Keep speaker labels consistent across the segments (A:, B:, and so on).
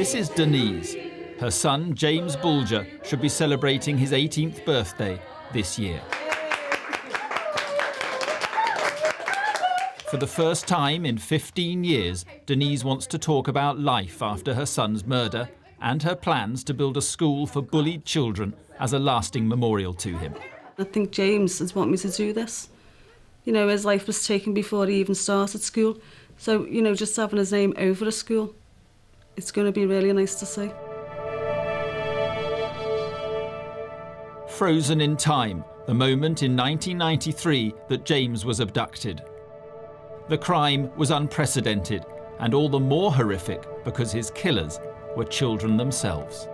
A: This is Denise. Her son, James Bulger, should be celebrating his 18th birthday this year. For the first time in 15 years, Denise wants to talk about life after her son's murder and her plans to build a school for bullied children as a lasting memorial to him.
B: I think James has wanted me to do this. You know, his life was taken before he even started school. So, you know, just having his name over a school, it's going to be really nice to see.
A: Frozen in time, the moment in 1993 that James was abducted. The crime was unprecedented and all the more horrific because his killers were children themselves.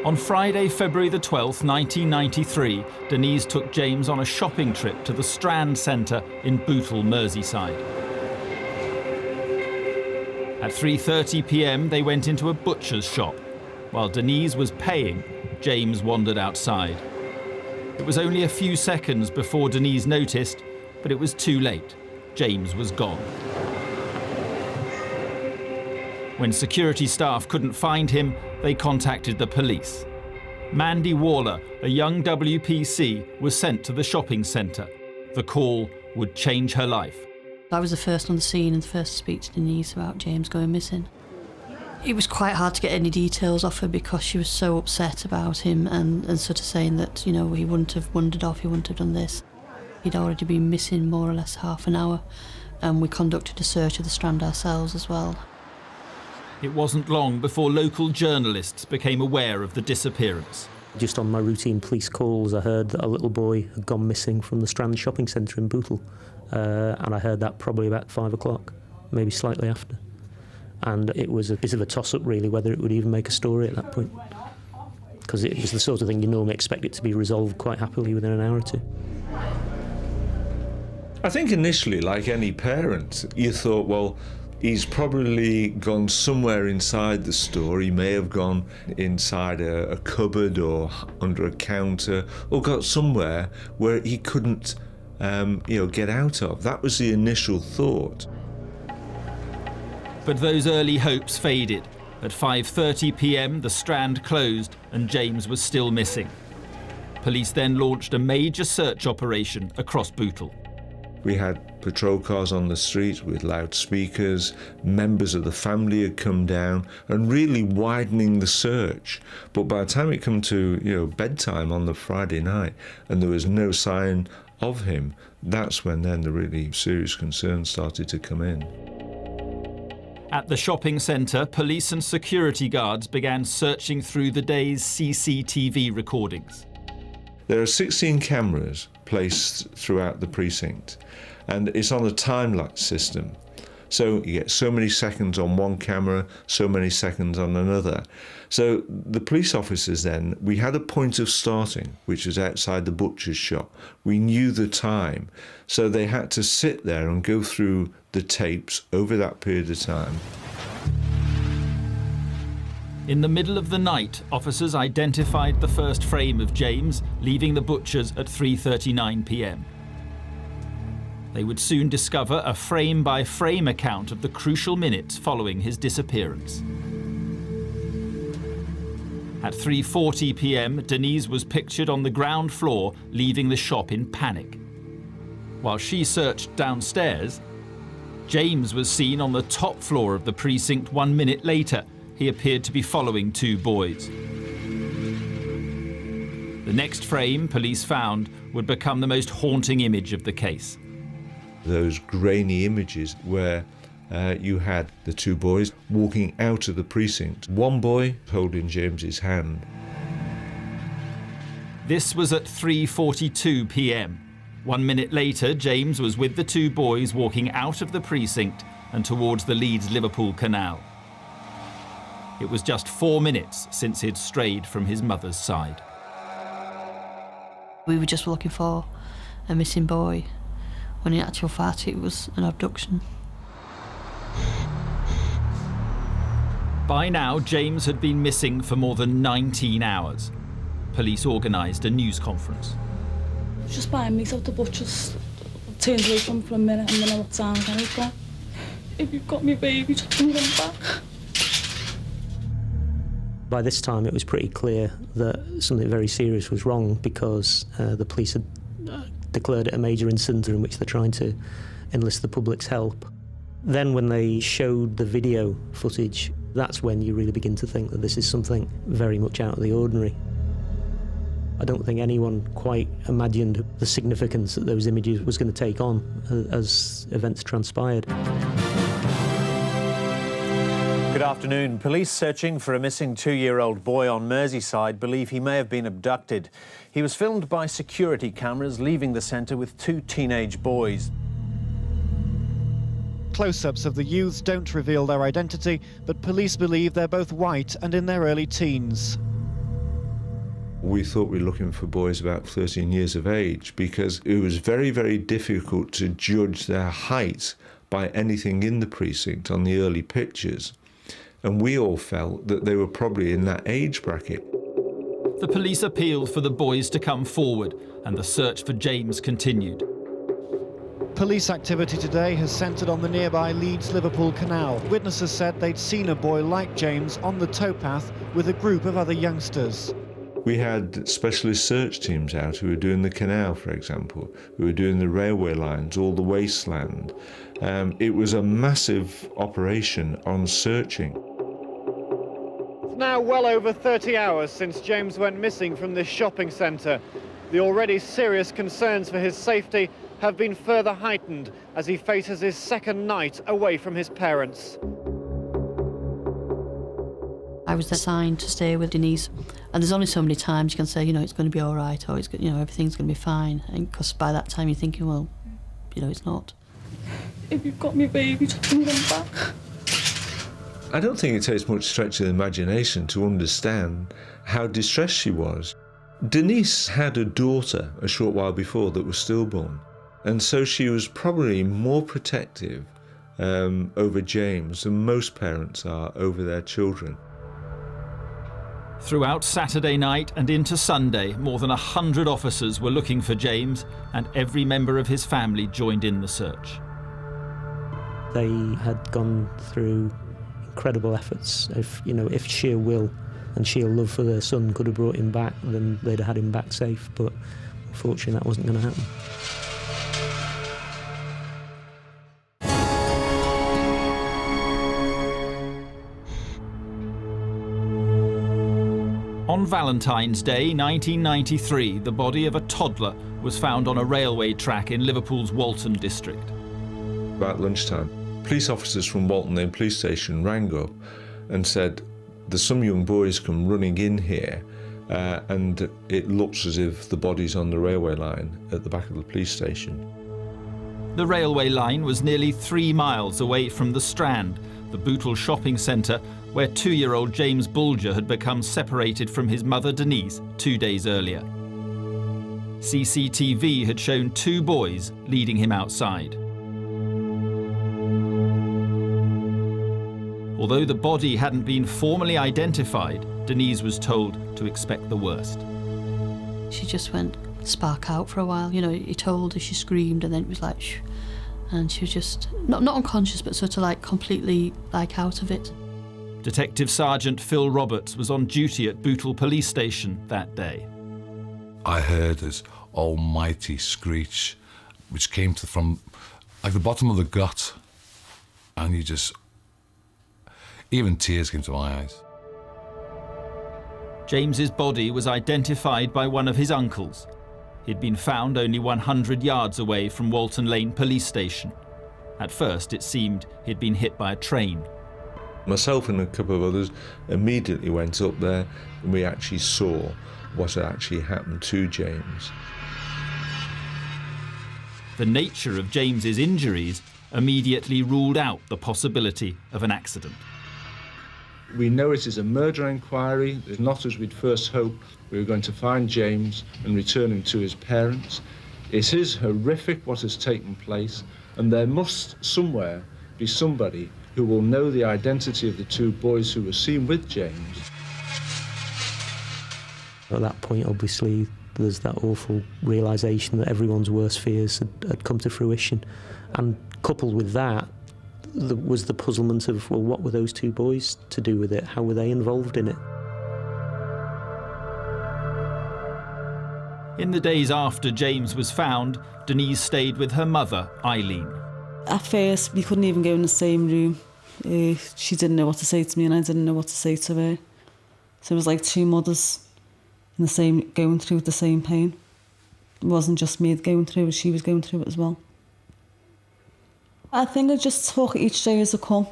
A: On Friday, February the 12th, 1993, Denise took James on a shopping trip to the Strand Centre in Bootle, Merseyside. At 3:30 p.m, they went into a butcher's shop. While Denise was paying, James wandered outside. It was only a few seconds before Denise noticed, but it was too late. James was gone. When security staff couldn't find him, they contacted the police. Mandy Waller, a young WPC, was sent to the shopping centre. The call would change her life.
C: I was the first on the scene and the first to speak to Denise about James going missing. It was quite hard to get any details off her because she was so upset about him and sort of saying that, you know, he wouldn't have wandered off, he wouldn't have done this. He'd already been missing more or less half an hour, and we conducted a search of the Strand ourselves as well.
A: It wasn't long before local journalists became aware of the disappearance.
D: Just on my routine police calls, I heard that a little boy had gone missing from the Strand shopping centre in Bootle. And I heard that probably about 5 o'clock, maybe slightly after. And it was a bit of a toss-up, really, whether it would even make a story at that point. Because it was the sort of thing you normally expect it to be resolved quite happily within an hour or two.
E: I think initially, like any parent, you thought, well, he's probably gone somewhere inside the store. He may have gone inside a cupboard or under a counter, or got somewhere where he couldn't, get out of. That was the initial thought.
A: But those early hopes faded. At 5:30 p.m, the Strand closed and James was still missing. Police then launched a major search operation across Bootle.
E: We had patrol cars on the street with loudspeakers, members of the family had come down and really widening the search. But by the time it came to, bedtime on the Friday night and there was no sign of him, that's when then the really serious concerns started to come in.
A: At the shopping centre, police and security guards began searching through the day's CCTV recordings.
E: There are 16 cameras placed throughout the precinct, and it's on a time-lapse system. So you get so many seconds on one camera, so many seconds on another. So the police officers then, we had a point of starting, which was outside the butcher's shop. We knew the time, so they had to sit there and go through the tapes over that period of time.
A: In the middle of the night, officers identified the first frame of James leaving the butcher's at 3:39 p.m. They would soon discover a frame-by-frame account of the crucial minutes following his disappearance. At 3:40 p.m, Denise was pictured on the ground floor, leaving the shop in panic. While she searched downstairs, James was seen on the top floor of the precinct 1 minute later. He appeared to be following 2 boys. The next frame police found would become the most haunting image of the case.
E: Those grainy images where you had the 2 boys walking out of the precinct. One boy holding James's hand.
A: This was at 3:42 p.m. 1 minute later, James was with the 2 boys walking out of the precinct and towards the Leeds-Liverpool Canal. It was just 4 minutes since he'd strayed from his mother's side.
C: We were just looking for a missing boy, when in actual fact it was an abduction.
A: By now, James had been missing for more than 19 hours. Police organised a news conference.
B: Just buying meat out the butcher's. Turned away from him for a minute and then I looked down and he's gone. If you've got me baby, just bring him back.
D: By this time it was pretty clear that something very serious was wrong, because the police had declared it a major incident in which they're trying to enlist the public's help. Then when they showed the video footage, that's when you really begin to think that this is something very much out of the ordinary. I don't think anyone quite imagined the significance that those images was going to take on as events transpired.
F: Good afternoon. Police searching for a missing 2-year-old boy on Merseyside believe he may have been abducted. He was filmed by security cameras leaving the centre with 2 teenage boys.
G: Close-ups of the youths don't reveal their identity, but police believe they're both white and in their early teens.
E: We thought we were looking for boys about 13 years of age, because it was very, very difficult to judge their height by anything in the precinct on the early pictures. And we all felt that they were probably in that age bracket.
A: The police appealed for the boys to come forward, and the search for James continued.
G: Police activity today has centred on the nearby Leeds-Liverpool Canal. Witnesses said they'd seen a boy like James on the towpath with a group of other youngsters.
E: We had specialist search teams out who were doing the canal, for example, who were doing the railway lines, all the wasteland. It was a massive operation on searching.
G: It's now well over 30 hours since James went missing from this shopping centre. The already serious concerns for his safety have been further heightened as he faces his second night away from his parents.
C: I was assigned to stay with Denise, and there's only so many times you can say, it's going to be all right, or everything's going to be fine, and because by that time you're thinking, well, it's not.
B: If you've got me baby, just bring him back.
E: I don't think it takes much stretch of the imagination to understand how distressed she was. Denise had a daughter a short while before that was stillborn, and so she was probably more protective over James than most parents are over their children.
A: Throughout Saturday night and into Sunday, more than 100 officers were looking for James, and every member of his family joined in the search.
D: They had gone through incredible efforts. If sheer will and sheer love for their son could have brought him back, then they'd have had him back safe, but unfortunately that wasn't going to happen.
A: On Valentine's Day 1993, the body of a toddler was found on a railway track in Liverpool's Walton district.
E: About lunchtime, police officers from Walton Lane Police Station rang up and said, there's some young boys come running in here and it looks as if the body's on the railway line at the back of the police station.
A: The railway line was nearly 3 miles away from the Strand, the Bootle shopping centre, where 2-year-old James Bulger had become separated from his mother Denise 2 days earlier. CCTV had shown 2 boys leading him outside. Although the body hadn't been formally identified, Denise was told to expect the worst.
C: She just went spark out for a while. He told her, she screamed, and then it was like shh, and she was just not unconscious, but sort of like completely like out of it.
A: Detective Sergeant Phil Roberts was on duty at Bootle Police Station that day.
H: I heard this almighty screech, which came from like the bottom of the gut, and even tears came to my eyes.
A: James's body was identified by one of his uncles. He'd been found only 100 yards away from Walton Lane Police Station. At first, it seemed he'd been hit by a train.
E: Myself and a couple of others immediately went up there, and we actually saw what had actually happened to James.
A: The nature of James's injuries immediately ruled out the possibility of an accident.
E: We know it is a murder inquiry. It's not as we'd first hoped. We were going to find James and return him to his parents. It is horrific what has taken place, and there must somewhere be somebody who will know the identity of the two boys who were seen with James.
D: At that point, obviously, there's that awful realisation that everyone's worst fears had come to fruition. And coupled with that, was the puzzlement of, well, what were those two boys to do with it? How were they involved in it?
A: In the days after James was found, Denise stayed with her mother, Eileen.
B: At first, we couldn't even go in the same room. She didn't know what to say to me and I didn't know what to say to her. So it was like two mothers in the same, going through the same pain. It wasn't just me going through it, she was going through it as well. I think I just took each day as it come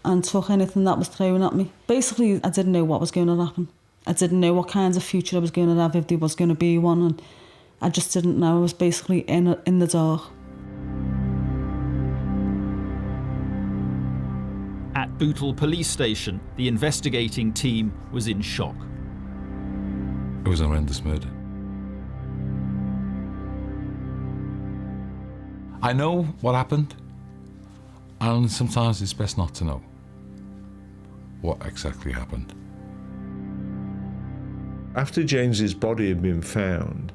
B: and took anything that was thrown at me. Basically, I didn't know what was going to happen. I didn't know what kinds of future I was going to have, if there was going to be one, and I just didn't know. I was basically in the dark.
A: At Bootle police station, the investigating team was in shock.
H: It was a horrendous murder. I know what happened, and sometimes it's best not to know what exactly happened.
E: After James's body had been found,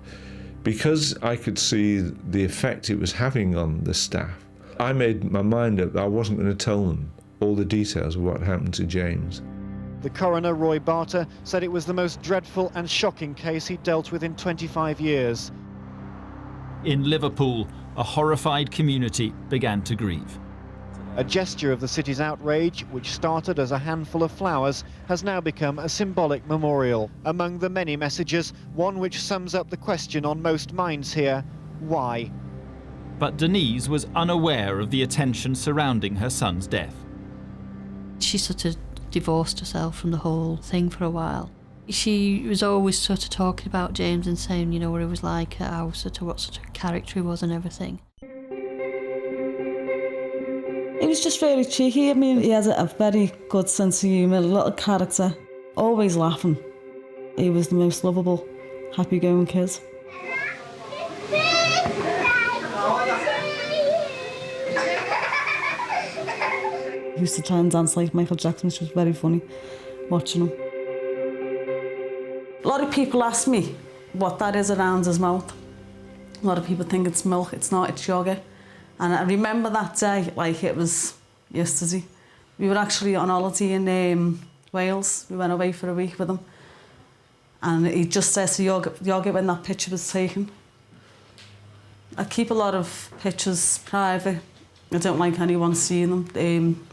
E: because I could see the effect it was having on the staff, I made my mind up that I wasn't going to tell them all the details of what happened to James.
G: The coroner, Roy Barter, said it was the most dreadful and shocking case he'd dealt with in 25 years.
A: In Liverpool, a horrified community began to grieve.
G: A gesture of the city's outrage, which started as a handful of flowers, has now become a symbolic memorial. Among the many messages, one which sums up the question on most minds here: why?
A: But Denise was unaware of the attention surrounding her son's death.
C: She sort of divorced herself from the whole thing for a while. She was always sort of talking about James and saying, you know, what it was like, how what sort of character he was and everything.
B: He was just really cheeky. I mean, he has a very good sense of humour, a little character, always laughing. He was the most lovable, happy-going kid. He used to try and dance like Michael Jackson, which was very funny, watching him. A lot of people ask me what that is around his mouth. A lot of people think it's milk. It's not, it's yogurt. And I remember that day like it was yesterday. We were actually on holiday in Wales. We went away for a week with him. And he just says to yogurt when that picture was taken. I keep a lot of pictures private. I don't like anyone seeing them.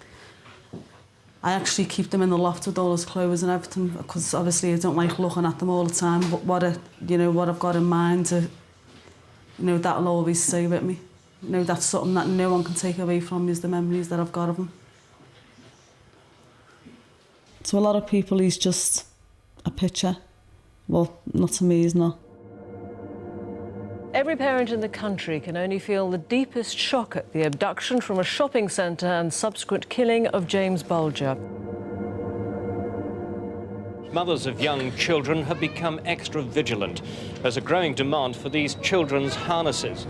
B: I actually keep them in the loft with all his clothes and everything, because obviously I don't like looking at them all the time. But what I've got in mind, that'll always stay with me. That's something that no one can take away from me, is the memories that I've got of him. To a lot of people, he's just a picture. Well, not to me, he's not.
I: Every parent in the country can only feel the deepest shock at the abduction from a shopping centre and subsequent killing of James Bulger.
J: Mothers of young children have become extra vigilant. There's a growing demand for these children's harnesses.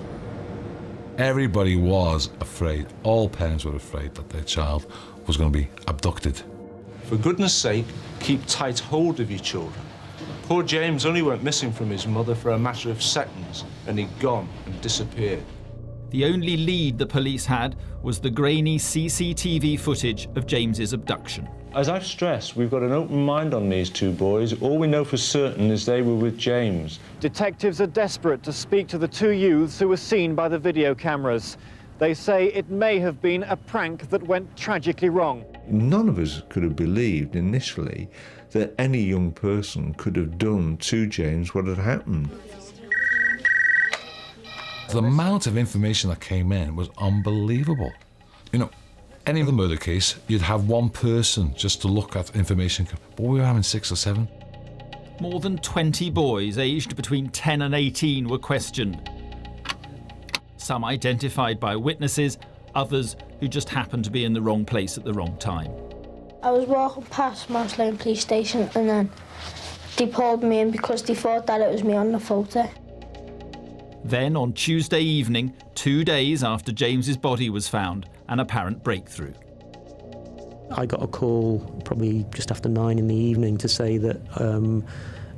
H: Everybody was afraid, all parents were afraid that their child was going to be abducted.
E: For goodness sake, keep tight hold of your children. Poor James only went missing from his mother for a matter of seconds, and he'd gone and disappeared.
A: The only lead the police had was the grainy CCTV footage of James's abduction.
E: As I've stressed, we've got an open mind on these two boys. All we know for certain is they were with James.
G: Detectives are desperate to speak to the two youths who were seen by the video cameras. They say it may have been a prank that went tragically wrong.
E: None of us could have believed initially that any young person could have done to James what had happened.
H: The amount of information that came in was unbelievable. Any other murder case, you'd have one person just to look at information, but we were having 6 or 7.
A: More than 20 boys aged between 10 and 18 were questioned. Some identified by witnesses, others who just happened to be in the wrong place at the wrong time.
K: I was walking past Mouse Lane Police Station and then they pulled me in because they thought that it was me on the photo.
A: Then on Tuesday evening, 2 days after James's body was found, an apparent breakthrough.
D: I got a call probably just after 9 in the evening to say that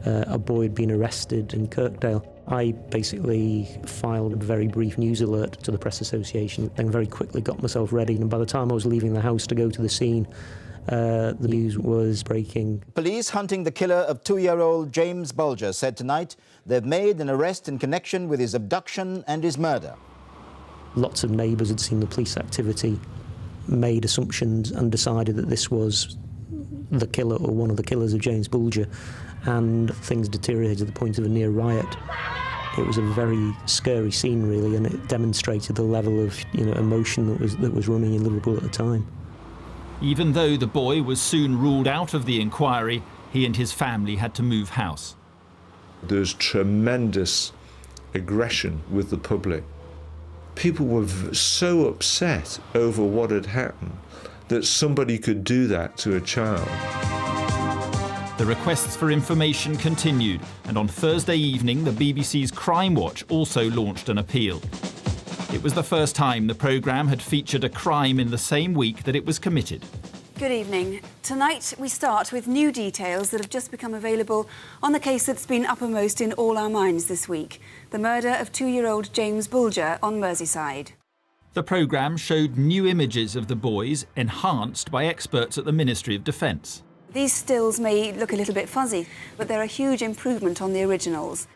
D: a boy had been arrested in Kirkdale. I basically filed a very brief news alert to the Press Association, then very quickly got myself ready, and by the time I was leaving the house to go to the scene, the news was breaking.
L: Police hunting the killer of 2-year-old James Bulger said tonight they've made an arrest in connection with his abduction and his murder.
D: Lots of neighbours had seen the police activity, made assumptions and decided that this was the killer or one of the killers of James Bulger, and things deteriorated to the point of a near riot. It was a very scary scene, really, and it demonstrated the level of emotion that was running in Liverpool at the time.
A: Even though the boy was soon ruled out of the inquiry, he and his family had to move house.
E: There's tremendous aggression with the public. People were so upset over what had happened that somebody could do that to a child.
A: The requests for information continued, and on Thursday evening, the BBC's Crime Watch also launched an appeal. It was the first time the programme had featured a crime in the same week that it was committed.
M: Good evening. Tonight we start with new details that have just become available on the case that's been uppermost in all our minds this week, the murder of 2-year-old James Bulger on Merseyside.
A: The programme showed new images of the boys, enhanced by experts at the Ministry of Defence.
M: These stills may look a little bit fuzzy, but they're a huge improvement on the originals.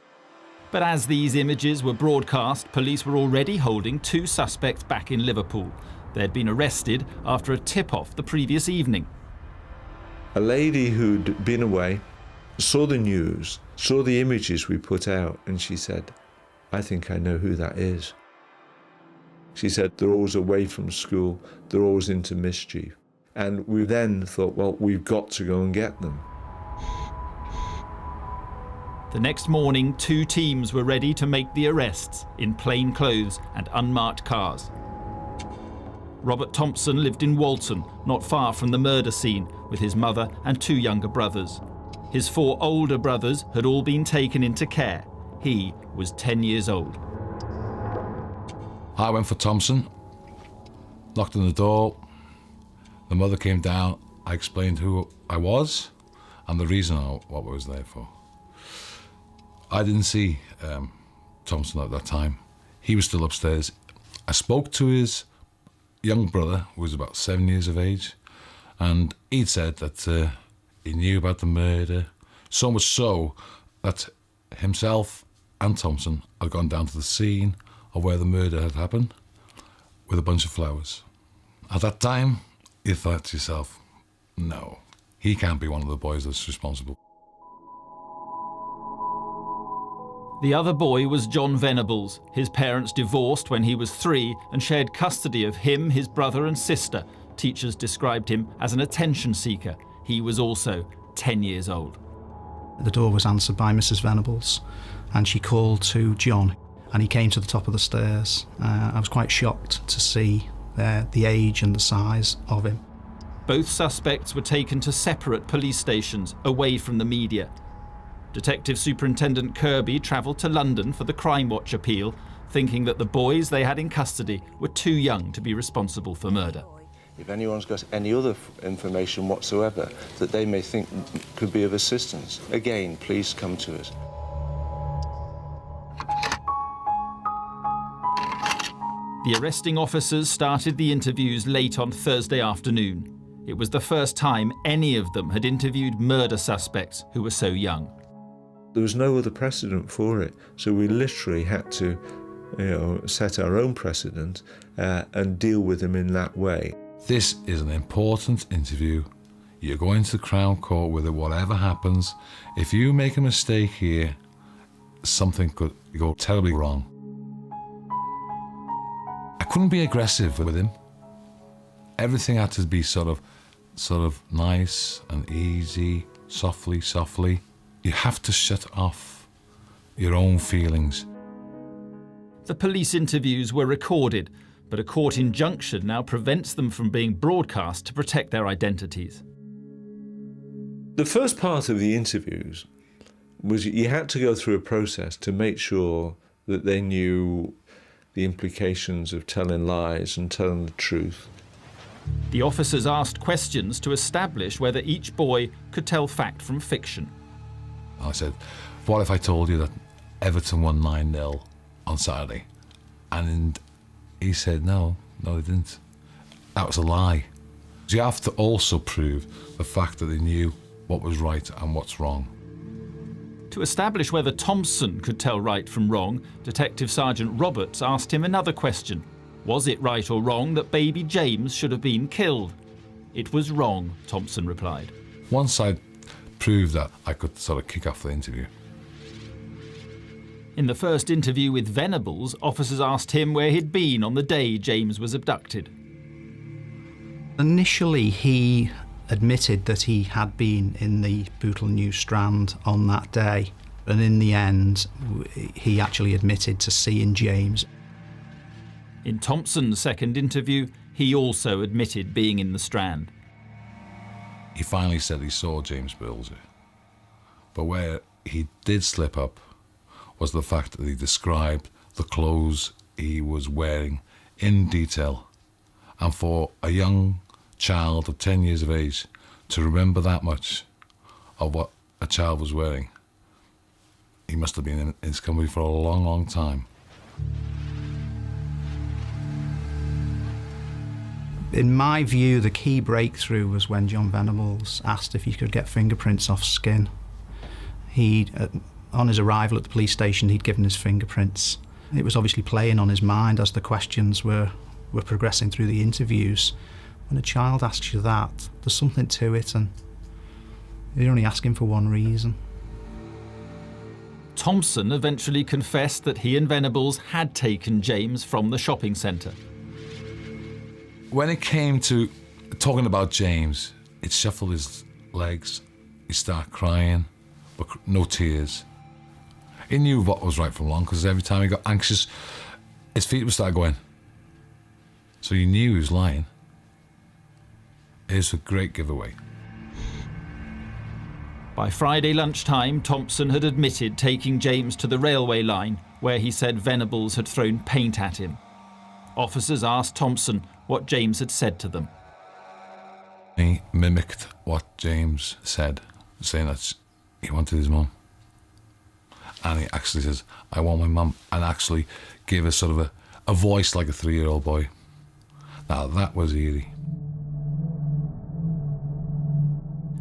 A: But as these images were broadcast, police were already holding 2 suspects back in Liverpool. They'd been arrested after a tip-off the previous evening.
E: A lady who'd been away saw the news, saw the images we put out, and she said, "I think I know who that is." She said, "They're always away from school, they're always into mischief." And we then thought, well, we've got to go and get them.
A: The next morning, 2 teams were ready to make the arrests in plain clothes and unmarked cars. Robert Thompson lived in Walton, not far from the murder scene, with his mother and 2 younger brothers. His 4 older brothers had all been taken into care. He was 10 years old.
H: I went for Thompson, knocked on the door. The mother came down. I explained who I was and the reason what I was there for. I didn't see Thompson at that time. He was still upstairs. I spoke to his young brother, who was about 7 years of age, and he'd said that he knew about the murder, so much so that himself and Thompson had gone down to the scene of where the murder had happened with a bunch of flowers. At that time, you thought to yourself, no, he can't be one of the boys that's responsible.
A: The other boy was John Venables. His parents divorced when he was 3 and shared custody of him, his brother and sister. Teachers described him as an attention seeker. He was also 10 years old.
N: The door was answered by Mrs. Venables, and she called to John, and he came to the top of the stairs. I was quite shocked to see the age and the size of him.
A: Both suspects were taken to separate police stations, away from the media. Detective Superintendent Kirby travelled to London for the Crime Watch appeal, thinking that the boys they had in custody were too young to be responsible for murder.
O: If anyone's got any other information whatsoever that they may think could be of assistance, again, please come to us.
A: The arresting officers started the interviews late on Thursday afternoon. It was the first time any of them had interviewed murder suspects who were so young.
E: There was no other precedent for it, so we literally had to, set our own precedent and deal with them in that way.
H: This is an important interview. You're going to the Crown Court with it, whatever happens. If you make a mistake here, something could go terribly wrong. I couldn't be aggressive with him. Everything had to be sort of nice and easy, softly. You have to shut off your own feelings.
A: The police interviews were recorded, but a court injunction now prevents them from being broadcast to protect their identities.
E: The first part of the interviews was you had to go through a process to make sure that they knew the implications of telling lies and telling the truth.
A: The officers asked questions to establish whether each boy could tell fact from fiction.
H: I said, what if I told you that Everton won 9-0 on Saturday? And he said, no, they didn't. That was a lie. You have to also prove the fact that they knew what was right and what's wrong.
A: To establish whether Thompson could tell right from wrong, Detective Sergeant Roberts asked him another question. Was it right or wrong that baby James should have been killed? It was wrong, Thompson replied.
H: Once I proved that, I could sort of kick off the interview.
A: In the first interview with Venables, officers asked him where he'd been on the day James was abducted.
N: Initially, he admitted that he had been in the Bootle New Strand on that day, and in the end, he actually admitted to seeing James.
A: In Thompson's second interview, he also admitted being in the Strand.
H: He finally said he saw James Bulger, but where he did slip up was the fact that he described the clothes he was wearing in detail, and for a young child of 10 years of age to remember that much of what a child was wearing, he must have been in his company for a long, long time.
N: In my view, the key breakthrough was when John Venables asked if he could get fingerprints off skin. On his arrival at the police station, he'd given his fingerprints. It was obviously playing on his mind as the questions were progressing through the interviews. When a child asks you that, there's something to it, and you're only asking for one reason.
A: Thompson eventually confessed that he and Venables had taken James from the shopping centre.
H: When it came to talking about James, it shuffled his legs, he started crying, but no tears. He knew what was right from wrong, because every time he got anxious, his feet would start going. So you knew he was lying. It was a great giveaway.
A: By Friday lunchtime, Thompson had admitted taking James to the railway line, where he said Venables had thrown paint at him. Officers asked Thompson what James had said to them.
H: He mimicked what James said, saying that he wanted his mum. And he actually says, I want my mum, and actually gave a sort of a voice like a 3-year-old boy. Now that was eerie.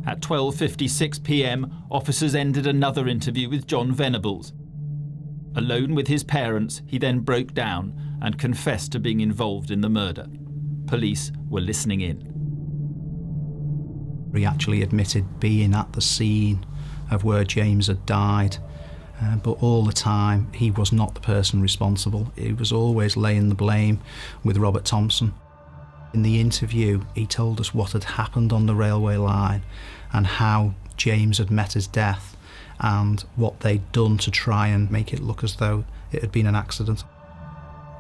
A: At 12:56 p.m, officers ended another interview with John Venables. Alone with his parents, he then broke down and confessed to being involved in the murder. Police were listening in.
N: He actually admitted being at the scene of where James had died, but all the time he was not the person responsible. He was always laying the blame with Robert Thompson. In the interview, he told us what had happened on the railway line and how James had met his death and what they'd done to try and make it look as though it had been an accident.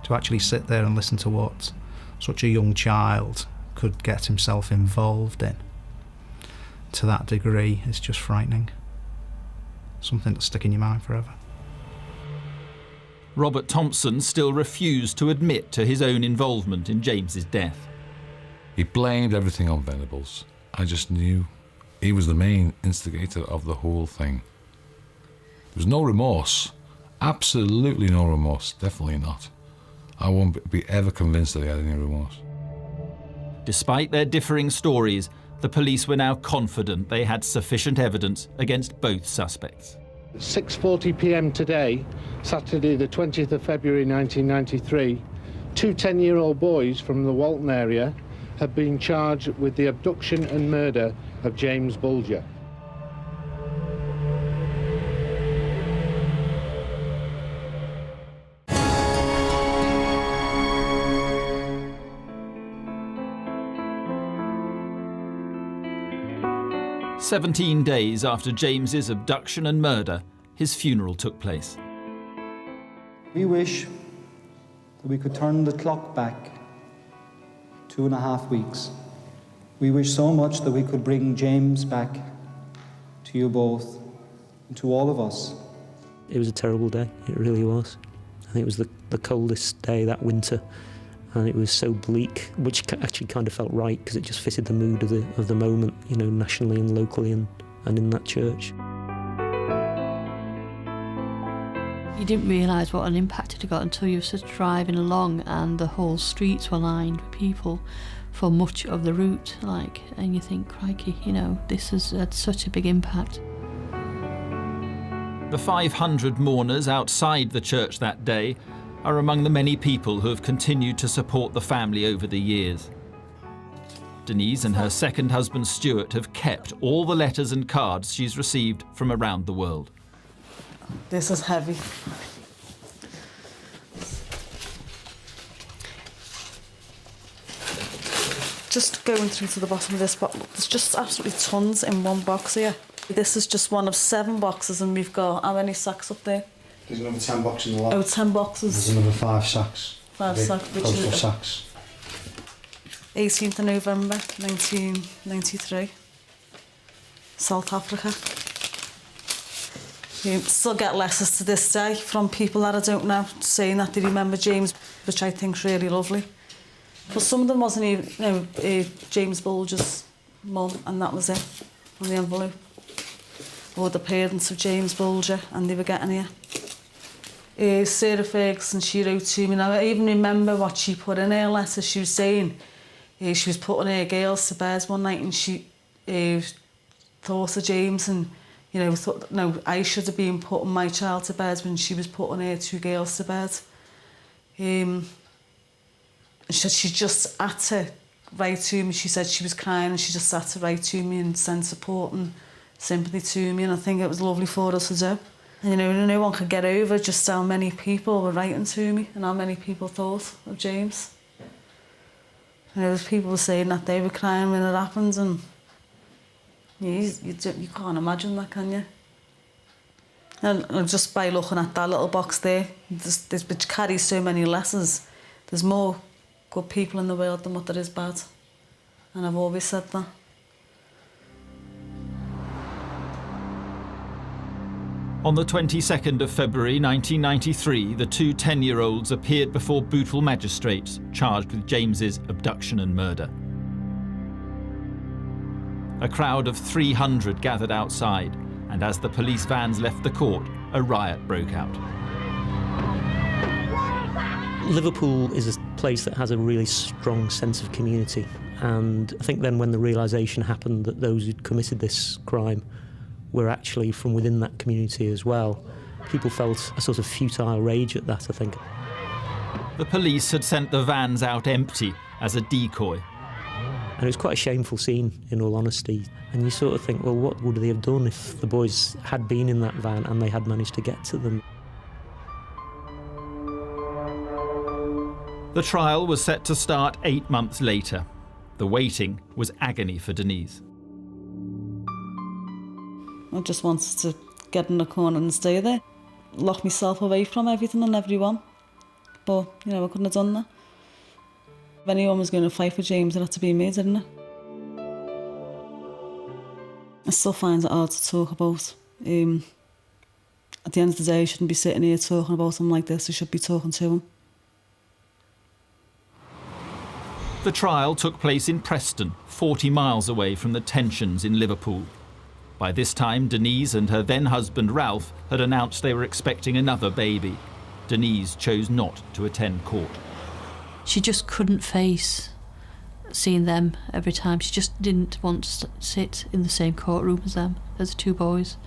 N: To actually sit there and listen to what such a young child could get himself involved in to that degree is just frightening. Something to stick in your mind forever.
A: Robert Thompson still refused to admit to his own involvement in James's death.
H: He blamed everything on Venables. I just knew he was the main instigator of the whole thing. There was no remorse. Absolutely no remorse. Definitely not. I won't be ever convinced that he had any remorse.
A: Despite their differing stories, the police were now confident they had sufficient evidence against both suspects.
P: 6:40 p.m. today, Saturday the 20th of February 1993, two 10-year-old boys from the Walton area have been charged with the abduction and murder of James Bulger.
A: "17 days after James's abduction and murder, his funeral took place.
Q: We wish that we could turn the clock back 2.5 weeks. We wish so much that we could bring James back to you both, and to all of us.
D: It was a terrible day, it really was. I think it was the coldest day that winter, and it was so bleak, which actually kind of felt right because it just fitted the mood of the moment, you know, nationally and locally and in that church.
C: You didn't realise what an impact it had got until you were just driving along and the whole streets were lined with people for much of the route, and you think, crikey, you know, this has had such a big impact.
A: The 500 mourners outside the church that day are among the many people who have continued to support the family over the years. Denise and her second husband Stuart have kept all the letters and cards she's received from around the world.
B: This is heavy. Just going through to the bottom of this box, there's just absolutely tons in one box here. This is just one of 7 boxes, and we've got how many sacks up there?
R: There's another 10 boxes in the lot.
B: Oh, 10 boxes.
R: There's another 5 sacks.
B: 5 sacks, which
R: postal
B: is
R: sacks.
B: 18th of November 1993, South Africa. You still get letters to this day from people that I don't know saying that they remember James, which I think's really lovely. But some of them wasn't even, James Bulger's mum, and that was it on the envelope. Or the parents of James Bulger, and they were getting here. Sarah Ferguson, she wrote to me. Now, I even remember what she put in her letter. She was saying she was putting her girls to bed one night, and she thought of James, and thought, no, I should have been putting my child to bed when she was putting her 2 girls to bed. She just had to write to me. She said she was crying, and she just had to write to me and send support and sympathy to me, and I think it was lovely for us to do. And no one could get over just how many people were writing to me and how many people thought of James. And there was people saying that they were crying when it happened, and you can't imagine that, can you? And just by looking at that little box there, which carries so many lessons, there's more good people in the world than what there is bad. And I've always said that.
A: On the 22nd of February 1993, the 2 10-year-olds appeared before Bootle magistrates charged with James's abduction and murder. A crowd of 300 gathered outside, and as the police vans left the court, a riot broke out.
D: Liverpool is a place that has a really strong sense of community, and I think then when the realisation happened that those who'd committed this crime were actually from within that community as well, people felt a sort of futile rage at that, I think.
A: The police had sent the vans out empty as a decoy.
D: And it was quite a shameful scene, in all honesty. And you sort of think, well, what would they have done if the boys had been in that van and they had managed to get to them?
A: The trial was set to start 8 months later. The waiting was agony for Denise.
B: I just wanted to get in the corner and stay there, lock myself away from everything and everyone. But, I couldn't have done that. If anyone was going to fight for James, it had to be me, didn't it? I still find it hard to talk about. At the end of the day, I shouldn't be sitting here talking about him like this. I should be talking to him.
A: The trial took place in Preston, 40 miles away from the tensions in Liverpool. By this time, Denise and her then-husband Ralph had announced they were expecting another baby. Denise chose not to attend court.
C: She just couldn't face seeing them every time. She just didn't want to sit in the same courtroom as them, as the 2 boys.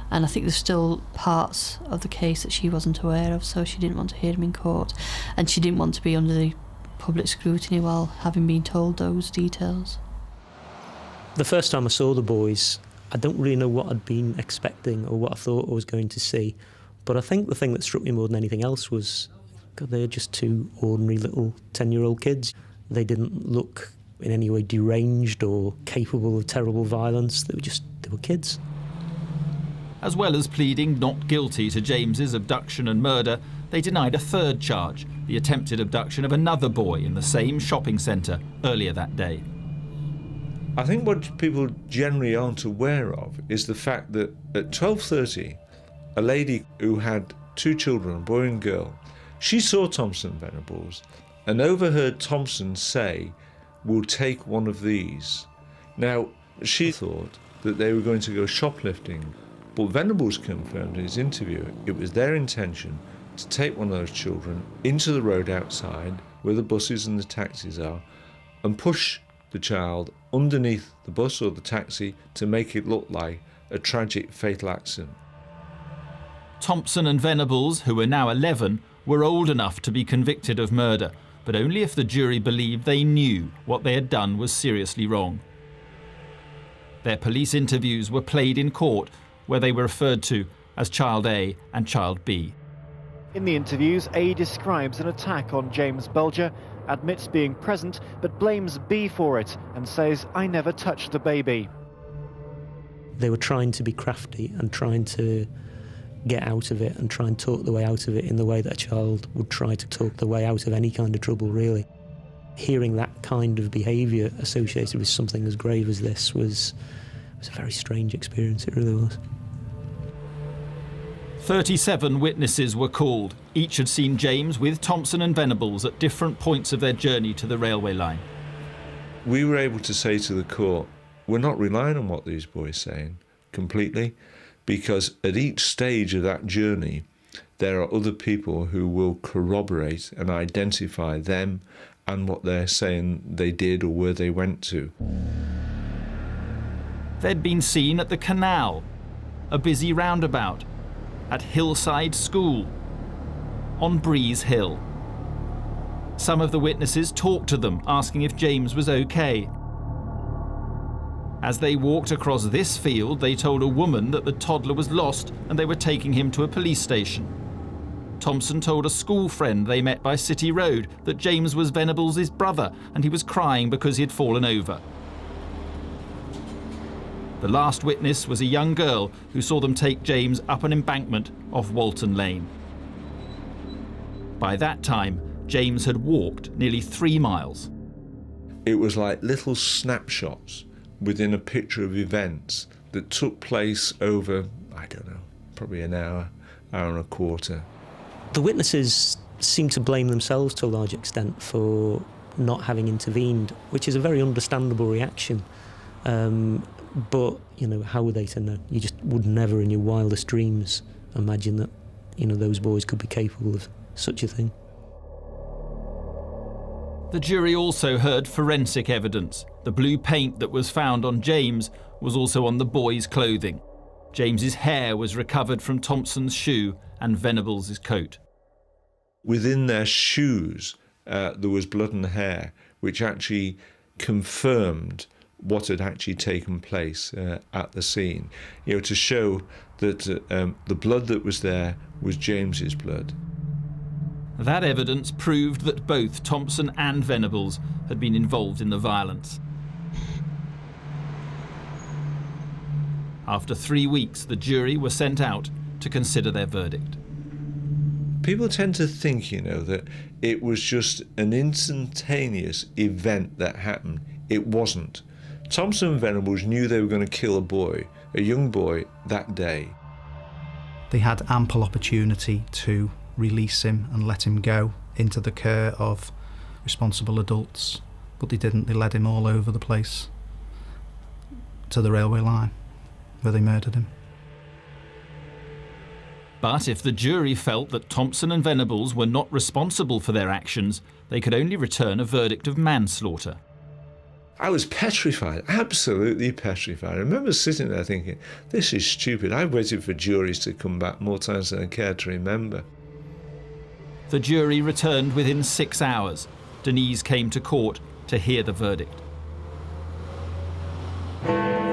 C: And I think there's still parts of the case that she wasn't aware of, so she didn't want to hear them in court. And she didn't want to be under the public scrutiny while having been told those details.
D: The first time I saw the boys, I don't really know what I'd been expecting or what I thought I was going to see. But I think the thing that struck me more than anything else was, God, they're just 2 ordinary little 10-year-old kids. They didn't look in any way deranged or capable of terrible violence. They were kids.
A: As well as pleading not guilty to James's abduction and murder, they denied a 3rd charge, the attempted abduction of another boy in the same shopping centre earlier that day.
E: I think what people generally aren't aware of is the fact that at 12:30, a lady who had 2 children, a boy and girl, she saw Thompson and Venables and overheard Thompson say, "We'll take one of these." Now, she thought that they were going to go shoplifting, but Venables confirmed in his interview it was their intention to take one of those children into the road outside where the buses and the taxis are and push the child underneath the bus or the taxi to make it look like a tragic fatal accident.
A: Thompson and Venables, who were now 11, were old enough to be convicted of murder, but only if the jury believed they knew what they had done was seriously wrong. Their police interviews were played in court, where they were referred to as Child A and Child B.
G: In the interviews, A describes an attack on James Bulger, admits being present, but blames B for it and says, "I never touched the baby."
D: They were trying to be crafty and trying to get out of it and try and talk the way out of it in the way that a child would try to talk the way out of any kind of trouble, really. Hearing that kind of behaviour associated with something as grave as this was a very strange experience, it really was.
A: 37 witnesses were called. Each had seen James with Thompson and Venables at different points of their journey to the railway line.
E: We were able to say to the court, we're not relying on what these boys are saying completely, because at each stage of that journey, there are other people who will corroborate and identify them and what they're saying they did or where they went to.
A: They'd been seen at the canal, a busy roundabout, at Hillside School, on Breeze Hill. Some of the witnesses talked to them, asking if James was okay. As they walked across this field, they told a woman that the toddler was lost and they were taking him to a police station. Thompson told a school friend they met by City Road that James was Venables' brother and he was crying because he had fallen over. The last witness was a young girl who saw them take James up an embankment off Walton Lane. By that time, James had walked nearly 3 miles.
E: It was like little snapshots within a picture of events that took place over, I don't know, probably an hour, hour and a quarter.
D: The witnesses seem to blame themselves to a large extent for not having intervened, which is a very understandable reaction. But, you know, how were they to know? You just would never in your wildest dreams imagine that, you know, those boys could be capable of such a thing.
A: The jury also heard forensic evidence. The blue paint that was found on James was also on the boy's clothing. James's hair was recovered from Thompson's shoe and Venables' coat.
E: Within their shoes, there was blood and hair, which actually confirmed what had actually taken place at the scene. You know, to show that the blood that was there was James's blood.
A: That evidence proved that both Thompson and Venables had been involved in the violence. After 3 weeks, the jury were sent out to consider their verdict.
E: People tend to think, you know, that it was just an instantaneous event that happened. It wasn't. Thompson and Venables knew they were going to kill a boy, a young boy, that day.
N: They had ample opportunity to release him and let him go into the care of responsible adults, but they didn't. They led him all over the place to the railway line where they murdered him.
A: But if the jury felt that Thompson and Venables were not responsible for their actions, they could only return a verdict of manslaughter.
E: I was petrified, absolutely petrified. I remember sitting there thinking, this is stupid. I've waited for juries to come back more times than I care to remember.
A: The jury returned within 6 hours. Denise came to court to hear the verdict.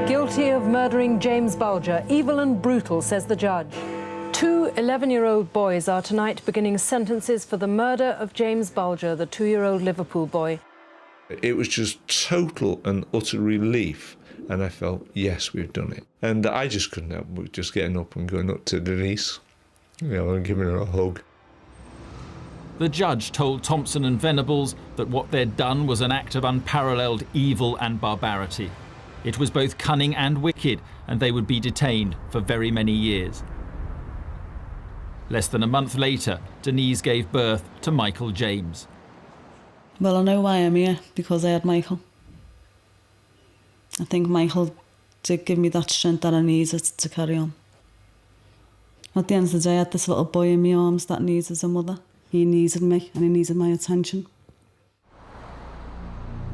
I: Guilty of murdering James Bulger, evil and brutal, says the judge. 2 11-year-old boys are tonight beginning sentences for the murder of James Bulger, the 2-year-old Liverpool boy.
E: It was just total and utter relief, and I felt, yes, we've done it. And I just couldn't help but just getting up and going up to Denise, you know, and giving her a hug.
A: The judge told Thompson and Venables that what they'd done was an act of unparalleled evil and barbarity. It was both cunning and wicked, and they would be detained for very many years. Less than a month later, Denise gave birth to Michael James.
B: Well, I know why I'm here, because I had Michael. I think Michael did give me that strength that I needed to carry on. At the end of the day, I had this little boy in my arms that needed a mother. He needed me, and he needed my attention.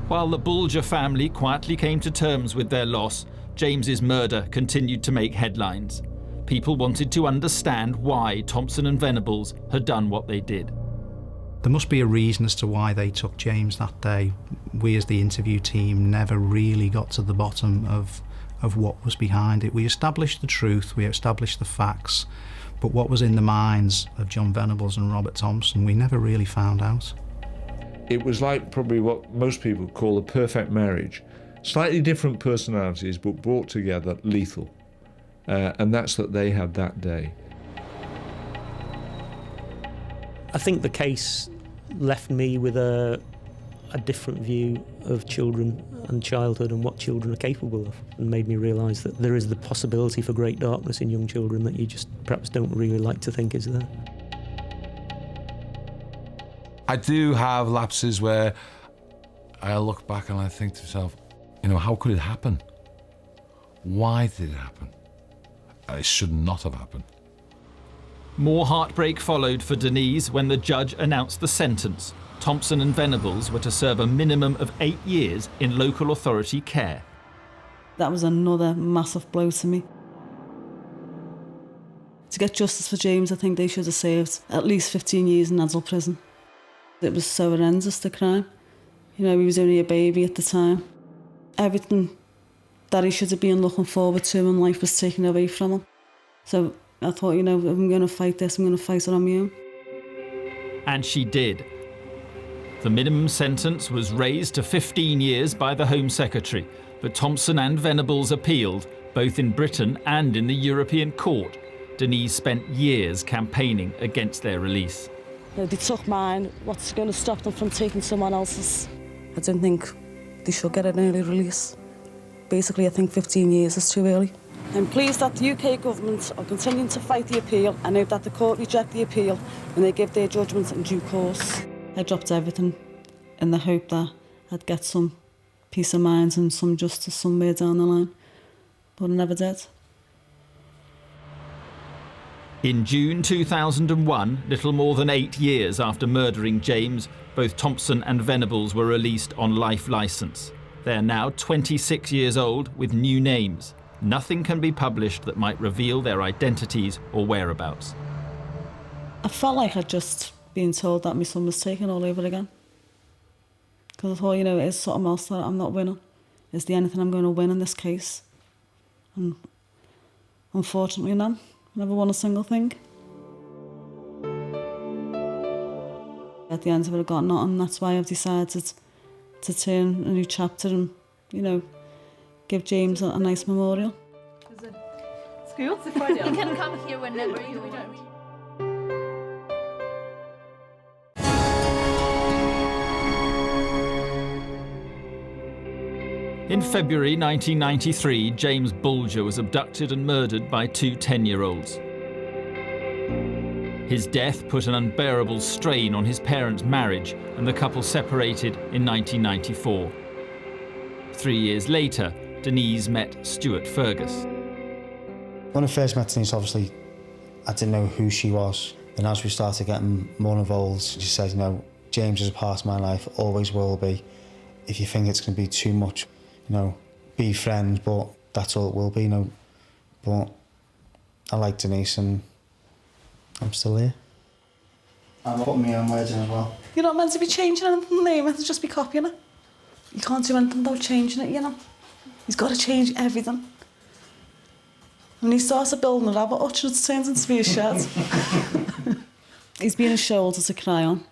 A: While the Bulger family quietly came to terms with their loss, James's murder continued to make headlines. People wanted to understand why Thompson and Venables had done what they did.
N: There must be a reason as to why they took James that day. We as the interview team never really got to the bottom of what was behind it. We established the truth, we established the facts, but what was in the minds of John Venables and Robert Thompson, we never really found out.
E: It was like probably what most people call a perfect marriage. Slightly different personalities, but brought together lethal. And that's what they had that day.
D: I think the case left me with a different view of children and childhood and what children are capable of, and made me realise that there is the possibility for great darkness in young children that you just perhaps don't really like to think is there.
H: I do have lapses where I look back and I think to myself, you know, how could it happen? Why did it happen? It should not have happened.
A: More heartbreak followed for Denise when the judge announced the sentence. Thompson and Venables were to serve a minimum of 8 years in local authority care.
B: That was another massive blow to me. To get justice for James, I think they should have served at least 15 years in adult prison. It was so horrendous, the crime. You know, he was only a baby at the time. Everything that he should have been looking forward to in life was taken away from him. So I thought, you know, if I'm going to fight this, I'm going to fight it on my own.
A: And she did. The minimum sentence was raised to 15 years by the Home Secretary, but Thompson and Venables appealed, both in Britain and in the European Court. Denise spent years campaigning against their release.
B: You know, they took mine. What's going to stop them from taking someone else's? I don't think they should get an early release. Basically, I think 15 years is too early. I'm pleased that the UK government are continuing to fight the appeal. I know that the court reject the appeal when they give their judgment in due course. I dropped everything in the hope that I'd get some peace of mind and some justice somewhere down the line, but I never did.
A: In June 2001, little more than 8 years after murdering James, both Thompson and Venables were released on life licence. They're now 26 years old with new names. Nothing can be published that might reveal their identities or whereabouts.
B: I felt like I'd just been told that my son was taken all over again. Because I thought, you know, it's something else that I'm not winning. Is there anything I'm going to win in this case? And unfortunately, no. Never won a single thing. At the end of it, I got nothing. That's why I've decided to turn a new chapter and, you know, give James a nice memorial.
S: School?
T: You can come here whenever you want.
A: In February 1993, James Bulger was abducted and murdered by two 10-year-olds. His death put an unbearable strain on his parents' marriage, and the couple separated in 1994. 3 years later, Denise met Stuart Fergus.
R: When I first met Denise, obviously, I didn't know who she was. And as we started getting more involved, she said, you know, James is a part of my life, always will be. If you think it's going to be too much, you know, be friends, but that's all it will be, you know. But I like Denise and I'm still here. I'm putting my own words in as well.
B: You're not meant to be changing anything there, you're meant to just be copying it. You can't do anything without changing it, you know. He's got to change everything. When he starts building a rabbit hutch, it turns into a shed. He's been a shoulder to cry on,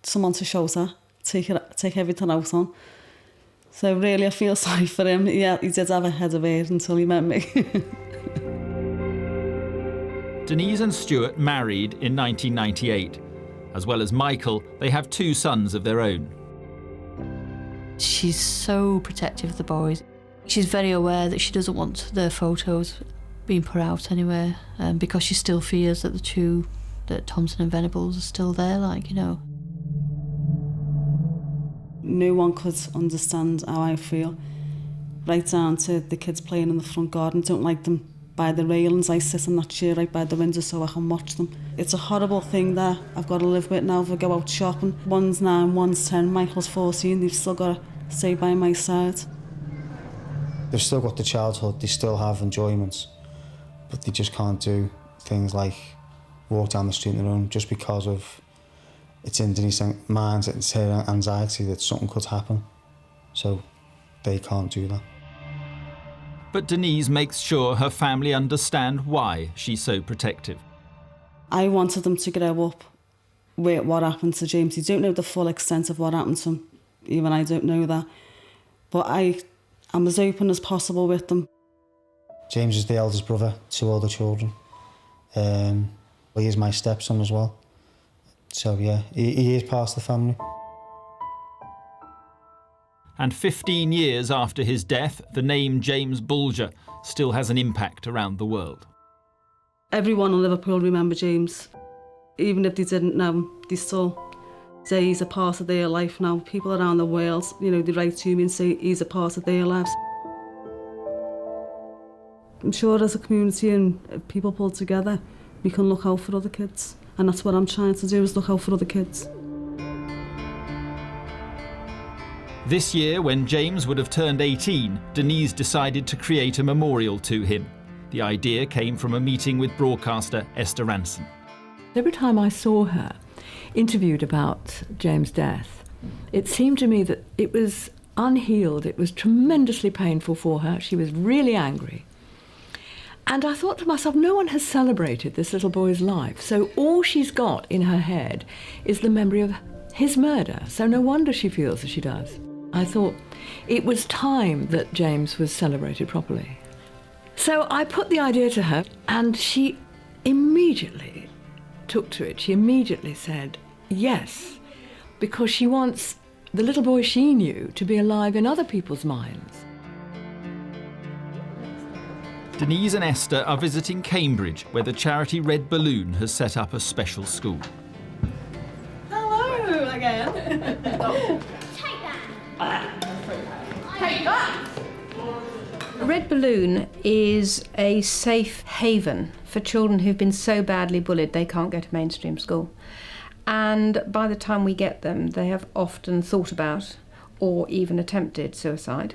B: someone to shout at, take everything out on. So really, I feel sorry for him. Yeah, he did have a head of hair until he met me.
A: Denise and Stuart married in 1998. As well as Michael, they have two sons of their own.
C: She's so protective of the boys. She's very aware that she doesn't want their photos being put out anywhere, because she still fears that that Thompson and Venables are still there, like, you know.
B: No one could understand how I feel. Right down to the kids playing in the front garden. Don't like them by the railings. I sit in that chair right by the window so I can watch them. It's a horrible thing that I've got to live with now if I go out shopping. One's 9, one's 10, Michael's 14. They've still got to stay by my side.
R: They've still got the childhood, they still have enjoyments, but they just can't do things like walk down the street on their own just because of it's in Denise's mind, it's her anxiety that something could happen. So they can't do that.
A: But Denise makes sure her family understand why she's so protective.
B: I wanted them to grow up with what happened to James. You don't know the full extent of what happened to him. Even I don't know that. But I'm as open as possible with them.
R: James is the eldest brother to all the children. He is my stepson as well. So yeah, he is part of the family.
A: And 15 years after his death, the name James Bulger still has an impact around the world.
B: Everyone in Liverpool remember James. Even if they didn't know him, they still say he's a part of their life now. People around the world, you know, they write to me and say he's a part of their lives. I'm sure as a community and people pull together, we can look out for other kids. And that's what I'm trying to do, is look out for other kids.
A: This year, when James would have turned 18, Denise decided to create a memorial to him. The idea came from a meeting with broadcaster Esther Ranson.
U: Every time I saw her interviewed about James' death, it seemed to me that it was unhealed. It was tremendously painful for her. She was really angry. And I thought to myself, no one has celebrated this little boy's life. So all she's got in her head is the memory of his murder. So no wonder she feels as she does. I thought it was time that James was celebrated properly. So I put the idea to her, and she immediately took to it. She immediately said yes, because she wants the little boy she knew to be alive in other people's minds.
A: Denise and Esther are visiting Cambridge, where the charity Red Balloon has set up a special school.
B: Hello again.
V: Take that! Red Balloon is a safe haven for children who've been so badly bullied they can't go to mainstream school. And by the time we get them, they have often thought about or even attempted suicide.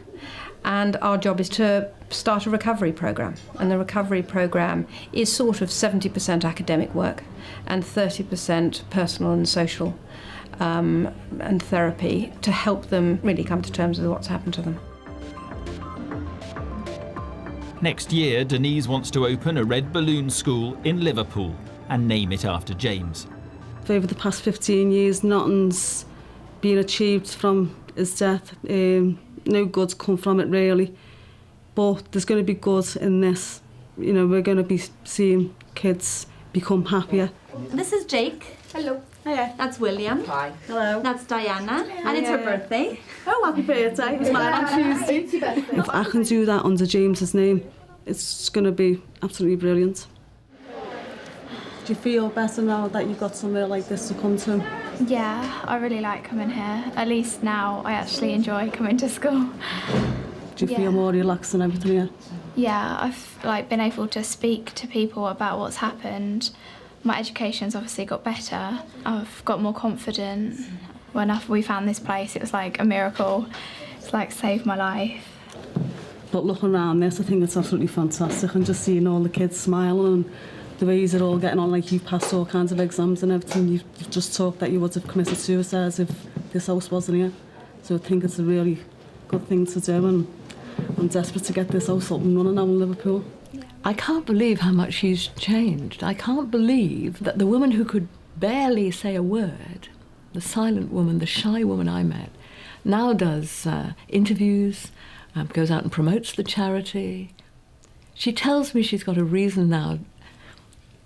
V: And our job is to start a recovery programme. And the recovery programme is sort of 70% academic work and 30% personal and social and therapy to help them really come to terms with what's happened to them.
A: Next year, Denise wants to open a Red Balloon school in Liverpool and name it after James.
B: Over the past 15 years, nothing's been achieved from his death. No good's come from it, really. But there's going to be good in this. You know, we're going to be seeing kids become happier.
T: This is Jake. Hello.
B: Hiya.
T: That's William.
B: Hi. Hello.
T: That's Diana.
B: Hello.
T: And it's her birthday.
B: Oh, happy birthday. It was mine on Tuesday. If I can do that under James's name, it's going to be absolutely brilliant. Do you feel better now that you've got somewhere like this to come to?
W: Yeah, I really like coming here. At least now I actually enjoy coming to school.
B: Do you feel more relaxed and everything here?
W: Yeah, I've been able to speak to people about what's happened. My education's obviously got better. I've got more confident. When we found this place, it was like a miracle. It's like saved my life.
B: But looking around this, I think it's absolutely fantastic, and just seeing all the kids smiling and the ways they're all getting on, like you passed all kinds of exams and everything. You've just talked that you would have committed suicide if this house wasn't here. So I think it's a really good thing to do, and I'm desperate to get this house up and running now in Liverpool.
U: I can't believe how much she's changed. I can't believe that the woman who could barely say a word, the silent woman, the shy woman I met, now does interviews, goes out and promotes the charity. She tells me she's got a reason now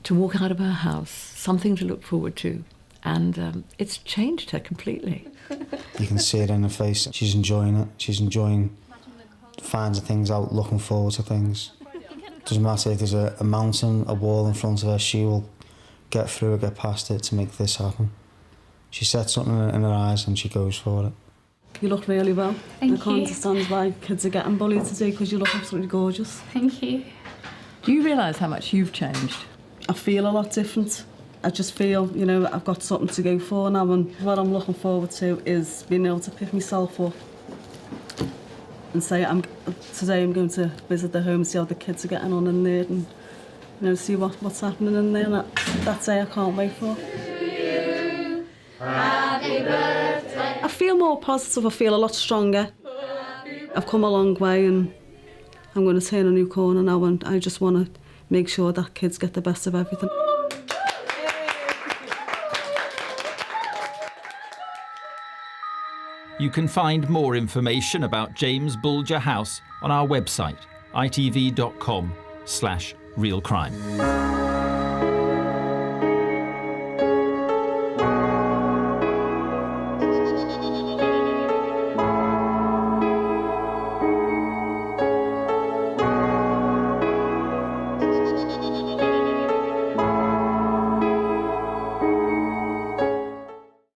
U: to walk out of her house, something to look forward to, and it's changed her completely.
R: You can see it in her face. She's enjoying it. She's enjoying finding things out, looking forward to things. Doesn't matter if there's a mountain, a wall in front of her, she will get through it, get past it to make this happen. She sets something in her eyes and she goes for it.
B: You look really well.
W: Thank
B: I can't
W: you.
B: understand why kids are getting bullied today because you look absolutely gorgeous.
W: Thank you.
U: Do you realise how much you've changed?
B: I feel a lot different. I just feel, you know, I've got something to go for now, and what I'm looking forward to is being able to pick myself up and say, today I'm going to visit the home, see how the kids are getting on in there, and you know, see what's happening in there. And that day I can't wait for.
F: Happy birthday.
B: I feel more positive. I feel a lot stronger. I've come a long way, and I'm going to turn a new corner now, and I just want to make sure that kids get the best of everything.
A: You can find more information about James Bulger House on our website, itv.com/realcrime.